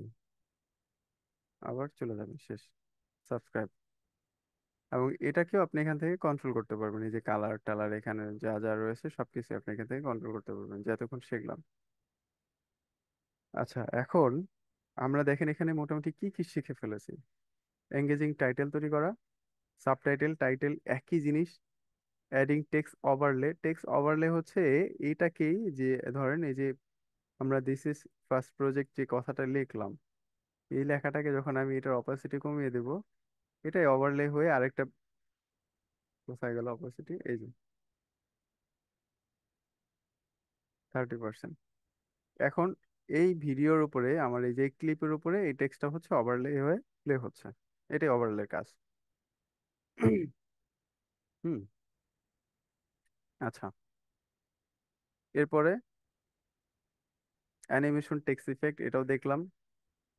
আবার চলে যাবেন, শেষ। সাবস্ক্রাইব। এবং এটাকেও আপনি এখান থেকে কন্ট্রোল করতে পারবেন, এই যে কালার টালার এখানে যা যা রয়েছে সবকিছু আপনি এখান থেকে কন্ট্রোল করতে পারবেন, যে এতক্ষণ শিখলাম। আচ্ছা, এখন আমরা দেখেন এখানে মোটামুটি কি কি শিখে ফেলেছি। এঙ্গেজিং টাইটেল তৈরি করা, সাবটাইটেল টাইটেল একই জিনিস। Adding text overlay. Text overlay হচ্ছে এইটাকেই, যে ধরেন এই যে আমরা দিস ইজ ফার্স্ট প্রজেক্ট যে কথাটা লিখলাম, এই লেখাটাকে যখন আমি এটার অপাসিটি কমিয়ে দেব, এটাই ওভারলে হয়ে আরেকটা, কোথায় গেল অপাসিটি, এই যে 30%। এখন এই ভিডিওর উপরে, আমার এই যে ক্লিপের উপরে এই টেক্সটটা হচ্ছে ওভারলে হয়ে প্লে হচ্ছে, এটাই ওভারলের কাজ। হুম। আচ্ছা, এরপরে অ্যানিমেশন টেক্সট ইফেক্ট, এটাও দেখলাম।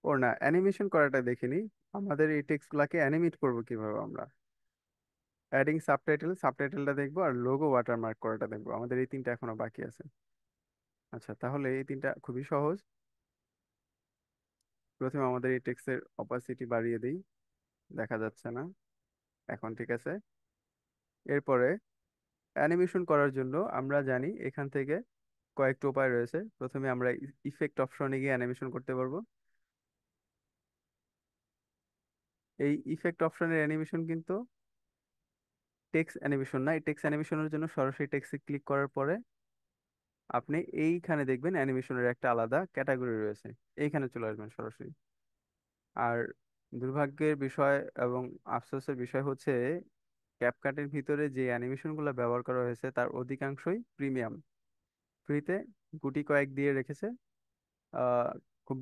ও না, অ্যানিমেশন করাটা দেখিনি। আমাদের এই টেক্সট গুলাকে অ্যানিমেট করবো কিভাবে আমরা। অ্যাডিং সাবটাইটেল, সাবটাইটেলটা দেখবো, আর লোগো ওয়াটারমার্ক করাটা দেখবো। আমাদের এই তিনটা এখনো বাকি আছে। আচ্ছা, তাহলে এই তিনটা খুবই সহজ। প্রথমে আমাদের এই টেক্সটের অপাসিটি বাড়িয়ে দিই, দেখা যাচ্ছে না। এখন ঠিক আছে। এরপরে অ্যানিমেশন করার জন্য আমরা জানি এখান থেকে কয়েকটা উপায় রয়েছে। প্রথমে আমরা ইফেক্ট অপশনে গিয়ে অ্যানিমেশন করতে পারবো। এই ইফেক্ট অপশনের অ্যানিমেশন কিন্তু টেক্সট অ্যানিমেশন না। এই টেক্সট অ্যানিমেশনের জন্য সরাসরি টেক্সটে ক্লিক করার পরে আপনি এইখানে দেখবেন অ্যানিমেশনের একটা আলাদা ক্যাটাগরি রয়েছে, এইখানে চলে আসবেন সরাসরি। আর দুর্ভাগ্যের বিষয় এবং আফসোসের বিষয় হচ্ছে ক্যাপকাটের ভিতরে যে অ্যানিমেশন গুলো ব্যবহার করা হয়েছে তার অধিকাংশই প্রিমিয়াম, ফ্রিতে গুটি কয়েক দিয়ে রেখেছে। আহ খুব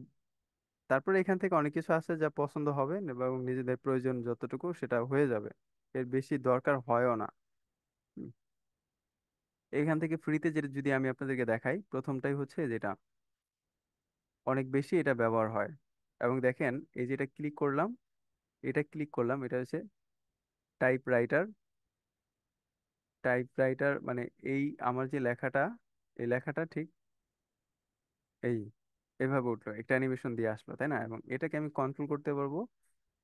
তারপরে এখান থেকে অনেক কিছু আছে যা পছন্দ হবে এবং নিজেদের প্রয়োজন যতটুকু সেটা হয়ে যাবে, এর বেশি দরকার হয়ও না। হুম, এখান থেকে ফ্রিতে যেটা যদি আমি আপনাদেরকে দেখাই, প্রথমটাই হচ্ছে যেটা অনেক বেশি এটা ব্যবহার হয়। এবং দেখেন, এই যেটা ক্লিক করলাম, এটা হচ্ছে টাইপ রাইটার। টাইপরাইটার মানে এই আমার যে লেখাটা, এই লেখাটা ঠিক এই এভাবে উঠলো, একটা অ্যানিমেশন দিয়ে আসলো, তাই না? এবং এটাকে আমি কন্ট্রোল করতে পারবো।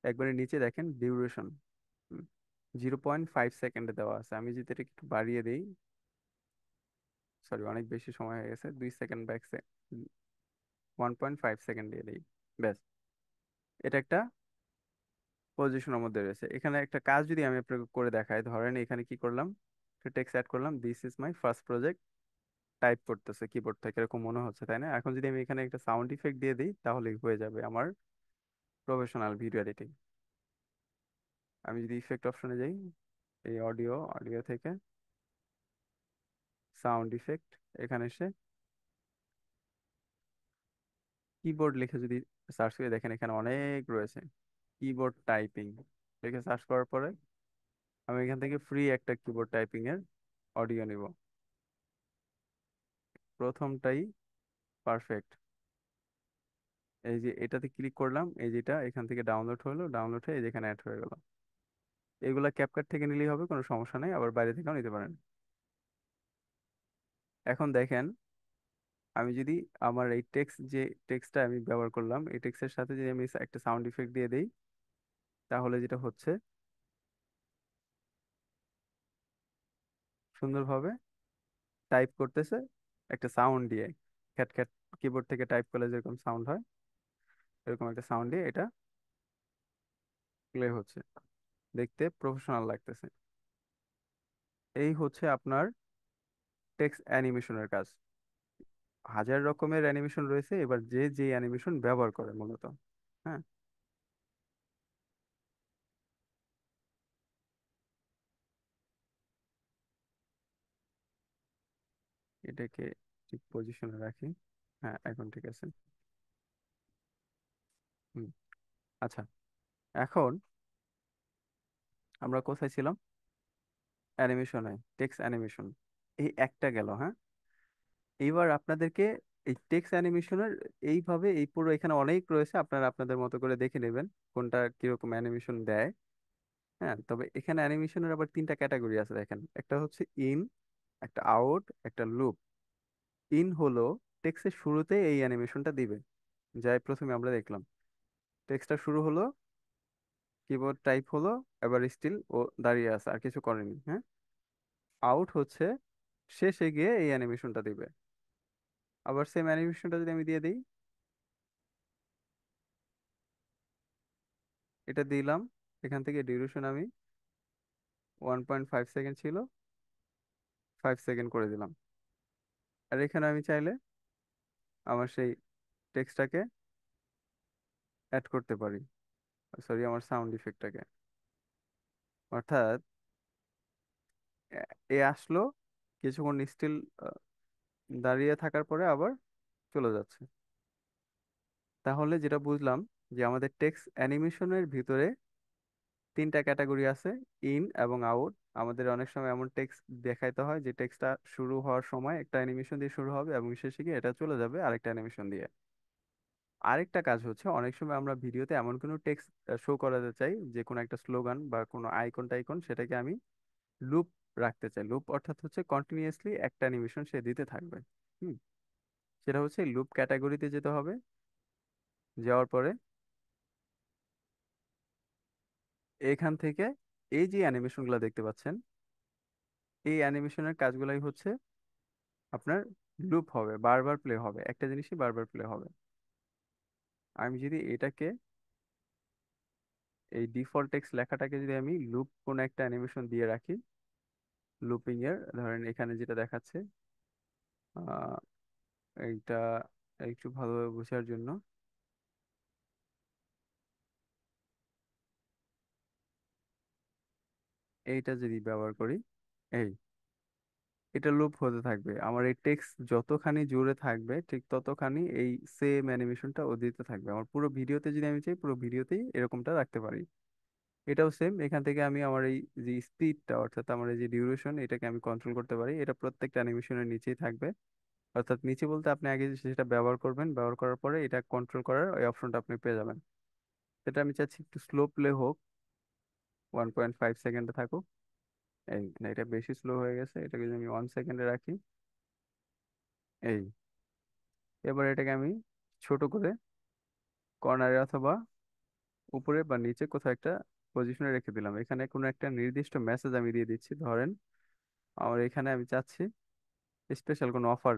একবারে নিচে দেখেন ডিউরেশন 0.5 সেকেন্ডে দেওয়া আছে। আমি যদি এটা একটু বাড়িয়ে দিই, সরি অনেক বেশি সময় হয়ে গেছে, 2 সেকেন্ড বা 1.5 সেকেন্ড দিয়ে দিই, ব্যাস। এটা একটা পজিশনের মধ্যে রয়েছে। এখানে একটা কাজ যদি আমি আপনাকে করে দেখাই, ধরেন এখানে কি করলাম, টেক্সট অ্যাড করলাম, this is my first project, type করতেছে কিবোর্ড থেকে, এরকম মনে হচ্ছে, তাই না? এখন যদি আমি এখানে একটা সাউন্ড ইফেক্ট দিয়ে দিই, তাহলেই হয়ে যাবে আমার প্রফেশনাল ভিডিও এডিটিং। আমি যদি ইফেক্ট অপশনে যাই, এই অডিও, অডিও থেকে সাউন্ড ইফেক্ট, এখানে এসে কিবোর্ড লিখে যদি সার্চ করে দেখেন, এখানে অনেক রয়েছে। কিবোর্ড টাইপিং লিখে সার্চ করার পরে আমি এখান থেকে ফ্রি একটা কিবোর্ড টাইপিং এর অডিও নিব। প্রথমটাই পারফেক্ট। এই যে এটাতে ক্লিক করলাম, এই যেটা এখান থেকে ডাউনলোড হলো, ডাউনলোড হয়ে এই যে এখানে অ্যাড হয়ে গেল। এগুলা ক্যাপকাট থেকে নিলেই হবে, কোনো সমস্যা নেই, আবার বাইরে থেকেও নিতে পারেন। এখন দেখেন, আমি যদি আমার এই যে টেক্সটটা আমি ব্যবহার করলাম, এই টেক্সটের সাথে যদি আমি একটা সাউন্ড ইফেক্ট দিয়ে দেই, তাহলে যেটা হচ্ছে সুন্দরভাবে টাইপ করতেছে একটা সাউন্ড দিয়ে, খ্যাট খ্যাট, কিবোর্ড থেকে টাইপ করলে যেরকম সাউন্ড হয়, এরকম একটা সাউন্ড দিয়ে এটা প্লে হচ্ছে, দেখতে প্রফেশনাল লাগতেছে। এই হচ্ছে আপনার টেক্সট অ্যানিমেশনের কাজ। হাজার রকমের অ্যানিমেশন রয়েছে, এবার যে যে অ্যানিমেশন ব্যবহার করে মূলত। হ্যাঁ, এটাকে ঠিক পজিশনে রাখি। হ্যাঁ, এখন ঠিক আছে। হুম, আচ্ছা। এখন আমরা কোথায় ছিলাম? অ্যানিমেশনে, টেক্সট অ্যানিমেশন, এই একটা গেল। হ্যাঁ, এইবার আপনাদেরকে এই টেক্সট অ্যানিমেশনের এইভাবে এই পুরো এখানে অনেক রয়েছে, আপনারা আপনাদের মতো করে দেখে নেবেন কোনটা কিরকম অ্যানিমেশন দেয়। হ্যাঁ, তবে এখানে অ্যানিমেশনের আবার তিনটা ক্যাটাগরি আছে, দেখেন। একটা হচ্ছে ইন, একটা আউট, একটা লুপ। ইন হলো টেক্সটের শুরুতে এই অ্যানিমেশনটা দিবে, যাই প্রথমে আমরা দেখলাম। টেক্সটটা শুরু হলো, কিবোর্ড টাইপ হলো, এবার স্টিল ও দাঁড়িয়ে আছে, আর কিছু করেনি। হ্যাঁ, আউট হচ্ছে শেষে গিয়ে এই অ্যানিমেশনটা দিবে। আবার সেম অ্যানিমেশনটা যদি আমি দিয়ে দিই, এটা দিলাম, এখান থেকে ডিউরেশন আমি 1.5 সেকেন্ড ছিল, 5 সেকেন্ড করে দিলাম। আর এখানে আমি চাইলে আমার সেই টেক্সটটাকে অ্যাড করতে পারি, সরি আমার সাউন্ড ইফেক্টটাকে। অর্থাৎ এ আসলো, কিছুক্ষণ স্টিল দাঁড়িয়ে থাকার পরে আবার চলে যাচ্ছে। তাহলে যেটা বুঝলাম, যে আমাদের টেক্সট অ্যানিমেশনের ভিতরে তিনটা ক্যাটাগরি আছে, ইন এবং আউট। আমাদের অনেক সময় এমন টেক্সট দেখাইতে হয় যে টেক্সটটা শুরু হওয়ার সময় একটা অ্যানিমেশন দিয়ে শুরু হবে এবং শেষে গিয়ে এটা চলে যাবে আরেকটা অ্যানিমেশন দিয়ে। আরেকটা কাজ হচ্ছে, অনেক সময় আমরা ভিডিওতে এমন কোনো টেক্সট শো করাতে চাই, যে কোনো একটা স্লোগান বা কোনো আইকন টাইকন, সেটাকে আমি লুপ রাখতে চাই। লুপ অর্থাৎ হচ্ছে কন্টিনিউয়াসলি একটা অ্যানিমেশন সে দিতে থাকবে। হুম, সেটা হচ্ছে লুপ ক্যাটাগরিতে যেতে হবে। যাওয়ার পরে এখান থেকে এই যে অ্যানিমেশনগুলো দেখতে পাচ্ছেন, এই অ্যানিমেশনের কাজগুলাই হচ্ছে আপনার লুপ হবে, বারবার প্লে হবে, একটা জিনিসই বারবার প্লে হবে। আমি যদি এটাকে, এই ডিফল্ট টেক্সট লেখাটাকে যদি আমি লুপ কোন একটা অ্যানিমেশন দিয়ে রাখি, লুপিং এর, ধরেন এখানে যেটা দেখাচ্ছে, আহ এইটা একটু ভালোভাবে বোঝার জন্য, এইটা যদি ব্যবহার করি, এই এটা লুপ হতে থাকবে। আমার এই টেক্সট যতখানি জুড়ে থাকবে ঠিক ততখানি এই সেম অ্যানিমেশনটা ও দিতে থাকবে। আমার পুরো ভিডিওতে যদি আমি চাই পুরো ভিডিওতেই এরকমটা রাখতে পারি। এটাও সেম, এখান থেকে আমি আমার এই যে স্পিডটা অর্থাৎ আমার এই যে ডিউরেশন এটাকে আমি কন্ট্রোল করতে পারি। এটা প্রত্যেকটা অ্যানিমেশনের নিচেই থাকবে। অর্থাৎ নিচে বলতে আপনি আগে সেটা ব্যবহার করবেন, ব্যবহার করার পরে এটা কন্ট্রোল করার ওই অপশনটা আপনি পেয়ে যাবেন। সেটা আমি চাচ্ছি একটু স্লো প্লে হোক, 1.5 সেকেন্ডে থাকুক। এই না, এটা বেশি স্লো হয়ে গেছে, এটাকে যদি আমি 1 সেকেন্ডে রাখি। এই এবার এটাকে আমি ছোট করে কর্নারে অথবা উপরে বা নিচে কোথাও একটা পজিশনে রেখে দিলাম। এখানে কোনো একটা নির্দিষ্ট মেসেজ আমি দিয়ে দিচ্ছি। ধরেন আমার এখানে আমি চাচ্ছি স্পেশাল কোনো অফার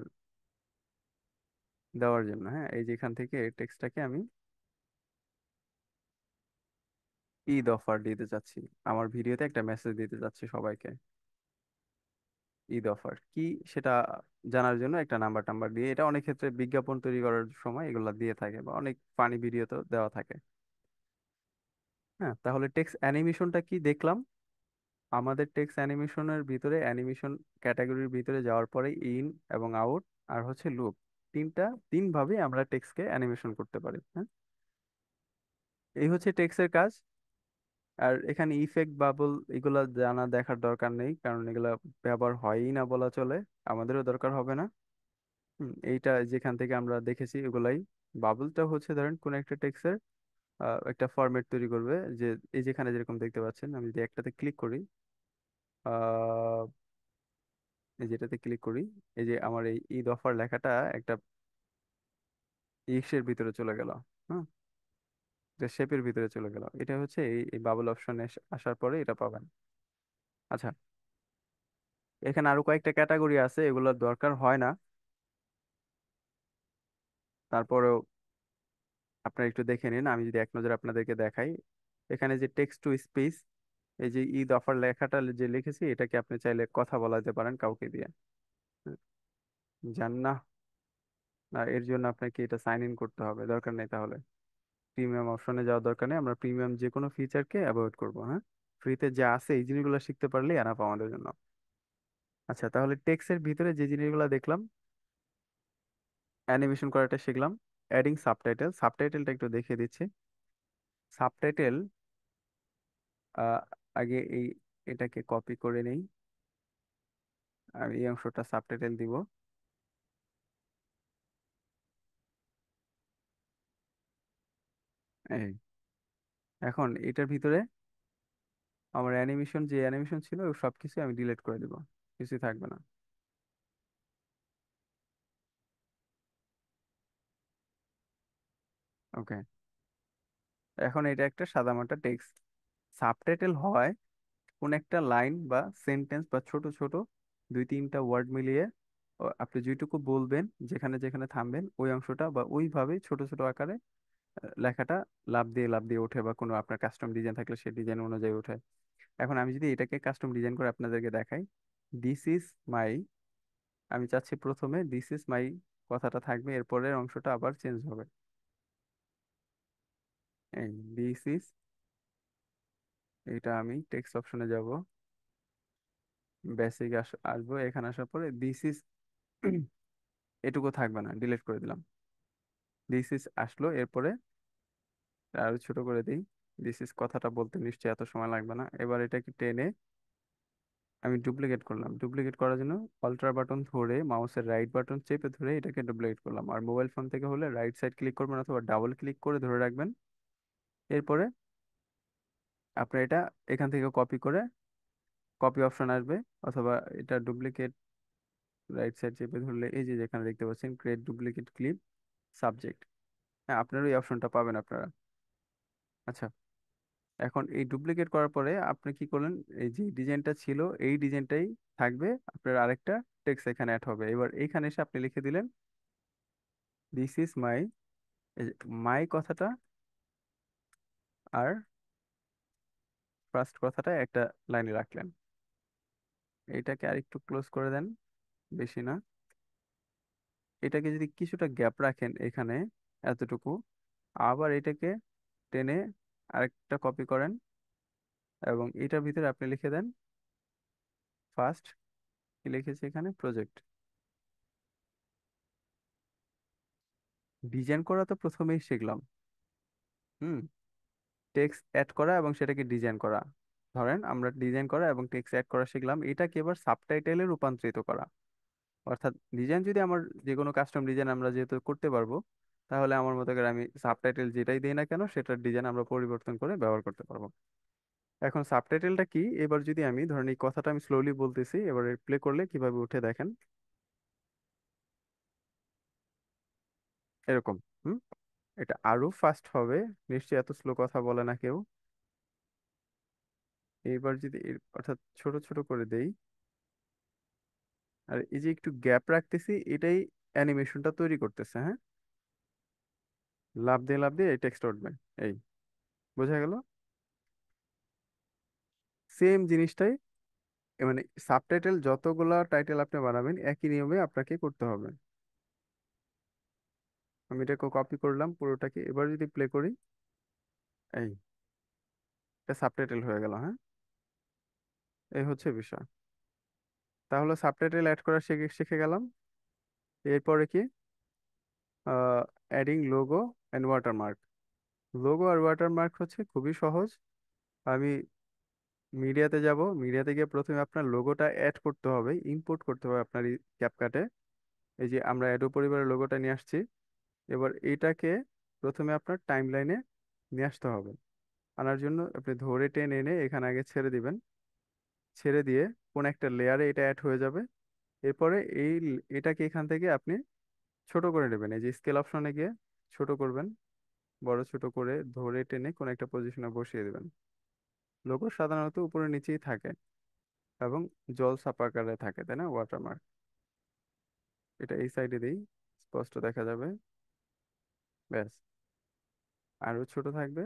দেওয়ার জন্য। হ্যাঁ, এই যে এখান থেকে টেক্সটটাকে আমি ঈদ অফার দিতে চাচ্ছি। আমার ভিডিওতে একটা মেসেজ দিতে চাচ্ছি সবাইকে, ঈদ অফার কি সেটা জানার জন্য একটা নাম্বার টাম্বার দিয়ে। এটা অনেক ক্ষেত্রে বিজ্ঞাপন তৈরি করার সময় এগুলা দিয়ে থাকে, বা অনেক ফানি ভিডিওতেও দেওয়া থাকে। হ্যাঁ, তাহলে টেক্সট অ্যানিমেশনটা কি দেখলাম? আমাদের টেক্সট অ্যানিমেশনের ভিতরে অ্যানিমেশন ক্যাটাগরির ভিতরে যাওয়ার পরে ইন এবং আউট আর হচ্ছে লুপ, তিন ভাবে আমরা টেক্সটকে অ্যানিমেশন করতে পারি। হ্যাঁ, এই হচ্ছে টেক্সটের কাজ। আর এখানে ইফেক্ট বাবল এগুলা জানা দেখার দরকার নেই, কারণ এগুলা ব্যবহার হয়ই না বলা চলে, আমাদেরও দরকার হবে না। এইটা যেখান থেকে আমরা দেখেছি এগুলাই। বাবলটা হচ্ছে ধরেন কোন একটা টেক্সটের একটা ফরম্যাট তৈরি করবে। যে এই যেখানে যেরকম দেখতে পাচ্ছেন, আমি যদি একটাতে ক্লিক করি, আহ এই যেটাতে ক্লিক করি, এই যে আমার এই ঈদ অফার লেখাটা একটা ইক্সের ভিতরে চলে গেল। হ্যাঁ, শেপের ভিতরে চলে গেল। এটা হচ্ছে এই বাবল অপশনে আসার পরে এটা পাবেন। আচ্ছা, এখানে আরো কয়েকটা ক্যাটাগরি আছে, এগুলোর দরকার হয় না, তারপরেও আপনারা একটু দেখে নিন। আমি যদি এক নজরে আপনাদেরকে দেখাই, এখানে যে টেক্সট টু স্পিচ, এই যে ঈদ অফার লেখাটা যে লিখেছি এটাকে আপনি চাইলে কথা বলাতে পারেন কাউকে দিয়ে। হুম, জান না? না, এর জন্য আপনাকে এটা সাইন ইন করতে হবে, দরকার নেই তাহলে। প্রিমিয়াম অপশনে যাওয়ার দরকার নেই, আমরা প্রিমিয়াম যে কোনো ফিচারকে অ্যাভয়েড করবো। হ্যাঁ, ফ্রিতে যা আছে এই জিনিসগুলো শিখতে পারলেই এনাফ আমাদের জন্য। আচ্ছা, তাহলে টেক্সটের ভিতরে যে জিনিসগুলো দেখলাম, অ্যানিমেশন করাটা শিখলাম। অ্যাডিং সাবটাইটেল, সাবটাইটেলটা একটু দেখিয়ে দিচ্ছি। সাবটাইটেল আগে এটাকে কপি করে নেই। আমি এই অংশটা সাবটাইটেল দিব। এই এখন এটার ভিতরে আমার অ্যানিমেশন, যে অ্যানিমেশন ছিল ওই সবকিছু আমি ডিলিট করে দিব, কিছুই থাকবে না। ওকে, এখন এটা একটা সাদামাটা টেক্সট। সাবটাইটেল হয় কোন একটা লাইন বা সেন্টেন্স বা ছোট ছোট 2-3টা ওয়ার্ড মিলিয়ে আপনি যেটুকু বলবেন, যেখানে যেখানে থামবেন ওই অংশটা বা ওইভাবে ছোট ছোট আকারে লেখাটা লাফ দিয়ে ওঠে, বা কোনো আপনার কাস্টম ডিজাইন থাকলে সেই ডিজাইন অনুযায়ী ওঠে। এখন আমি যদি এটাকে কাস্টম ডিজাইন করে আপনাদেরকে দেখাই, দিস ইজ মাই, আমি চাচ্ছি প্রথমে দিস ইজ মাই কথাটা থাকবে, এরপরের অংশটা আবার চেঞ্জ হবে। এই দিস ইজ, এটা আমি টেক্সট অপশনে যাব, বেসিক আসবো, এখানে আসার পরে দিস ইজ এটুকু থাকবে না, ডিলিট করে দিলাম। দিস ইজ আসলো, এরপরে আরো ছোট করে দিই। দিস ইজ কথাটা বলতে নিশ্চয়ই এত সময় লাগবে না। এবার এটাকে টেনে আমি ডুপ্লিকেট করলাম। ডুপ্লিকেট করার জন্য অল্টার বাটন ধরে মাউসের রাইট বাটন চেপে ধরে এটাকে ডুপ্লিকেট করলাম। আর মোবাইল ফোন থেকে হলে রাইট সাইড ক্লিক করবেন অথবা ডাবল ক্লিক করে ধরে রাখবেন। এরপরে আপনি এটা এখান থেকে কপি করে, কপি অপশন আসবে, অথবা এটা ডুপ্লিকেট, রাইট সাইড চেপে ধরলে এই যে যেখানে দেখতে পাচ্ছেন ক্রিয়েট ডুপ্লিকেট ক্লিপ সাবজেক্ট, হ্যাঁ আপনার ওই অপশনটা পাবেন আপনারা। আচ্ছা, এখন এই ডুপ্লিকেট করার পরে আপনি কি করলেন, এই যে ডিজাইনটা ছিল এই ডিজাইনটাই থাকবে, আপনার আরেকটা টেক্সট এখানে অ্যাড হবে। এবার এইখানে এসে আপনি লিখে দিলেন দিস ইজ মাই, মাই কথাটা আর ফার্স্ট কথাটা একটা লাইনে রাখলেন। এটাকে আর একটু ক্লোজ করে দেন, বেশি না। এটাকে যদি কিছুটা গ্যাপ রাখেন এখানে, এতটুকু, আবার এটাকে টেনে আরেকটা কপি করেন, এবং এটার ভিতরে আপনি লিখে দেন ফার্স্ট, কি লিখেছি এখানে, প্রজেক্ট। ডিজাইন করা তো প্রথমেই শিখলাম। হুম। টেক্সট অ্যাড করা এবং সেটাকে ডিজাইন করা, ধরেন আমরা ডিজাইন করা এবং টেক্সট অ্যাড করা শিখলাম, এটাকে এবার সাবটাইটেলে রূপান্তরিত করা। অর্থাৎ ডিজাইন যদি আমার যে কোনো কাস্টম ডিজাইন আমরা যেহেতু করতে পারবো, তাহলে আমার মতো করে আমি সাবটাইটেল যেটাই দিই না কেন সেটার ডিজাইন আমরা পরিবর্তন করে ব্যবহার করতে পারবো। এখন সাবটাইটেলটা কি, এবার যদি আমি ধরেন এই কথাটা আমি স্লোলি বলতেছি, এবার প্লে করলে কিভাবে উঠে দেখেন, এরকম। হুম। এটা আরো ফাস্ট হবে, নিশ্চয়ই এত স্লো কথা বলে না কেউ। এইবার যদি অর্থাৎ ছোট ছোট করে দেই, আর এই যে একটু গ্যাপ রাখতেছি, এটাই অ্যানিমেশনটা তৈরি করতেছে, হ্যাঁ। লাফ দিয়ে এই টেক্সট উঠবে, এই, বোঝা গেল। সেম জিনিসটাই, মানে সাবটাইটেল যতগুলা টাইটেল আপনি বানাবেন একই নিয়মে আপনাকে করতে হবে। আমি এটাকে কপি করলাম পুরোটাকে, এবার যদি প্লে করি, এই, এটা সাবটাইটেল হয়ে গেল, হ্যাঁ। এই হচ্ছে বিষয়। তাহলে সাবটাইটেল অ্যাড করা শিখে শিখে গেলাম। এরপরে কি, adding logo and watermark. Logo আর ওয়াটারমার্ক হচ্ছে খুবই সহজ। আমি মিডিয়াতে যাব, মিডিয়াতে গিয়ে প্রথমে আপনার লোগোটা অ্যাড করতে হবে, ইম্পোর্ট করতে হবে আপনার ক্যাপকাটে। এই যে আমরা অ্যাডো পরিবারের লোগোটা নিয়ে আসছি, এবার এইটাকে প্রথমে আপনার টাইম লাইনে নিয়ে আসতে হবে। আনার জন্য আপনি ধরে টেনে এনে এখানে আগে ছেড়ে দিবেন, ছেড়ে দিয়ে কোন একটা লেয়ারে এটা অ্যাড হয়ে যাবে। এরপরে এটাকে এখান থেকে আপনি ছোট করে নেবেন, এই যে স্কেল অপশনে গিয়ে ছোট করবেন, বড় ছোট করে ধরে টেনে কোন একটা পজিশনে বসিয়ে দেবেন। লোগো সাধারণত উপরে নিচেই থাকে এবং জল ছাপা আকারে থাকে, তাই না, ওয়াটারমার্ক। এটা এই সাইডে দিই, স্পষ্ট দেখা যাবে। ব্যাস, আরো ছোট থাকবে।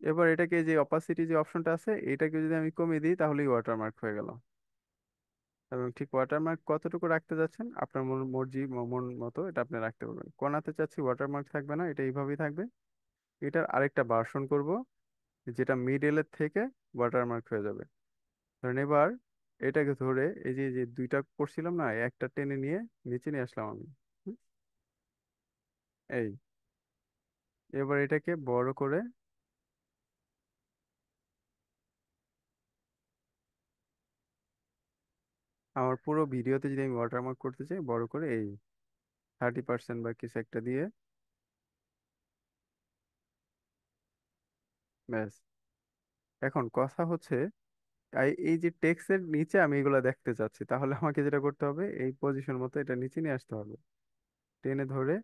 এবার এটাকে যে অপাসিটি যে অপশনটা আছে এটাকে যদি আমি কমিয়ে দিই তাহলেই ওয়াটারমার্ক হয়ে গেল। এবং ঠিক ওয়াটারমার্ক কতটুকু রাখতে যাচ্ছেন আপনার মর্জি মন মতো এটা আপনি রাখতে পারবেন। কোনাতে চাচ্ছি ওয়াটারমার্ক থাকবে না, এটা এইভাবেই থাকবে। এটার আরেকটা ভার্সন করব যেটা মিডলের থেকে ওয়াটারমার্ক হয়ে যাবে। ধরেন এবার এটাকে ধরে এই যে যে দুইটা করছিলাম না, একটা টেনে নিয়ে নিচে নিয়ে আসলাম আমি। হুম, এই, এবার এটাকে বড় করে আমার পুরো ভিডিওতে যদি আমি ওয়াটারমার্ক করতে চাই, বড় করে এই 30% বা কিছু একটা দিয়ে, ব্যাস। এখন কথা হচ্ছে, এই যে টেক্সটের নিচে আমি এগুলো দেখতে চাচ্ছি, তাহলে আমাকে যেটা করতে হবে এই পজিশন মতো এটা নিচে নিয়ে আসতে হবে, টেনে ধরে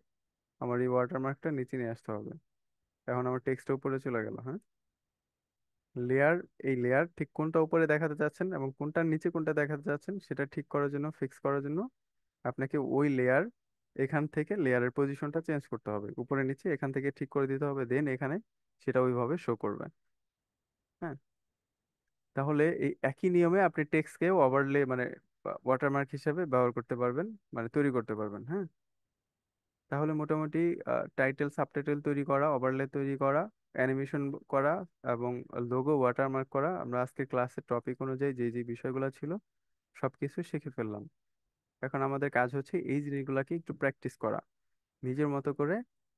আমার এই ওয়াটারমার্কটা নিচে নিয়ে আসতে হবে। এখন আমার টেক্সটটা উপরে চলে গেল, হ্যাঁ। লেয়ার, এই লেয়ার ঠিক কোনটা উপরে দেখাতে চাচ্ছেন এবং কোনটার নিচে কোনটা দেখাতে চাচ্ছেন সেটা ঠিক করার জন্য, ফিক্স করার জন্য আপনাকে ওই লেয়ার, এখান থেকে লেয়ারের পজিশনটা চেঞ্জ করতে হবে, উপরে নিচে এখান থেকে ঠিক করে দিতে হবে, দেন এখানে সেটা ওইভাবে শো করবে। হ্যাঁ। তাহলে এই একই নিয়মে আপনি টেক্সটকেও ওভারলে মানে ওয়াটারমার্ক হিসেবে ব্যবহার করতে পারবেন, মানে তৈরি করতে পারবেন, হ্যাঁ। তাহলে মোটামুটি টাইটেল সাবটাইটেল তৈরি করা, ওভারলে তৈরি করা, অ্যানিমেশন করা এবং লোগো ওয়াটারমার্ক করা, আমরা আজকে ক্লাসের টপিক অনুযায়ী যে যে বিষয়গুলো ছিল সবকিছু শিখে ফেললাম। এখন আমাদের কাজ হচ্ছে এই জিনিসগুলোকে একটু প্র্যাকটিস করা, নিজের মতো করে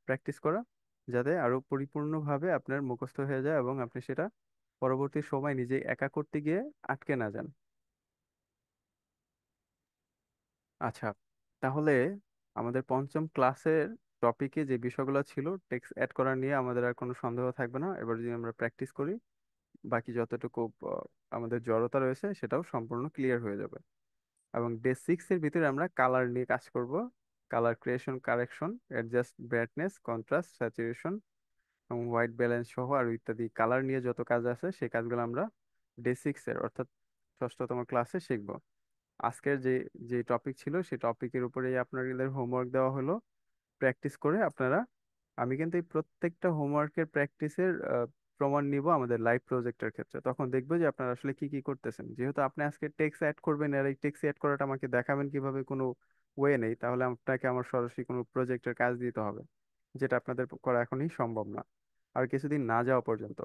প্র্যাকটিস করা, যাতে আরো পরিপূর্ণভাবে আপনার মুখস্থ হয়ে যায় এবং আপনি সেটা পরবর্তী সময় নিজে একা করতে গিয়ে আটকে না যান। আচ্ছা, তাহলে আমাদের পঞ্চম ক্লাসের টপিকে যে বিষয়গুলো ছিল টেক্সট অ্যাড করা নিয়ে আমাদের আর কোনো সন্দেহ থাকবে না। এবার যদি আমরা প্র্যাকটিস করি, বাকি যতটুকু আমাদের জড়তা রয়েছে সেটাও সম্পূর্ণ ক্লিয়ার হয়ে যাবে। এবং ডে 6 এর ভিতরে আমরা কালার নিয়ে কাজ করব, colour creation, correction, adjust brightness, contrast, saturation এবং হোয়াইট ব্যালেন্স সহ আর ইত্যাদি কালার নিয়ে যত কাজ আছে সেই কাজগুলো আমরা ডে 6 এর অর্থাৎ ষষ্ঠতম ক্লাসে শিখব। আজকের যে যে টপিক ছিল সেই টপিকের উপরেই আপনাদের হোমওয়ার্ক দেওয়া হলো, প্র্যাকটিস করে আপনারা, আমি কিন্তু এই প্রত্যেকটা হোমওয়ার্কের প্র্যাকটিসের প্রমাণ নিব আমাদের লাইভ প্রজেক্টের ক্ষেত্রে, তখন দেখবো যে আপনারা আসলে কি কি করতেছেন। যেহেতু আপনি আজকে টেক্সট অ্যাড করবেন আর এই টেক্সট অ্যাড করাটা আমাকে দেখাবেন কিভাবে, কোনো ওয়ে নেই, তাহলে আপনাকে আমার সরাসরি কোনো প্রজেক্টের কাজ দিতে হবে, যেটা আপনাদের করা এখনই সম্ভব না। আর কিছুদিন না যাওয়া পর্যন্ত।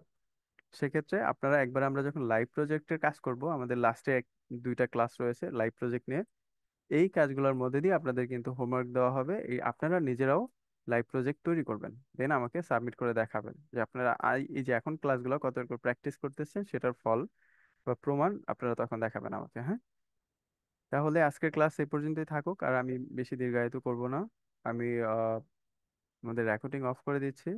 সেক্ষেত্রে আপনারা একবার আমরা যখন লাইভ প্রজেক্টের কাজ করব, আমাদের লাস্টে দুইটা ক্লাস রয়েছে লাইভ প্রজেক্ট নিয়ে, এই কাজগুলোর মধ্যে দিয়ে আপনাদের কিন্তু হোমওয়ার্ক দেওয়া হবে, এই আপনারা নিজেরাও লাইভ প্রজেক্ট তৈরি করবেন, দেন আমাকে সাবমিট করে দেখাবেন যে আপনারা এই যে এখন ক্লাসগুলো কত প্র্যাকটিস করতেছেন সেটার ফল বা প্রমাণ আপনারা তখন দেখাবেন আমাকে, হ্যাঁ? তাহলে আজকের ক্লাস এই পর্যন্তই থাকুক, আর আমি বেশি দীর্ঘায়িত করব না। আমি আমাদের রেকর্ডিং অফ করে দিচ্ছি।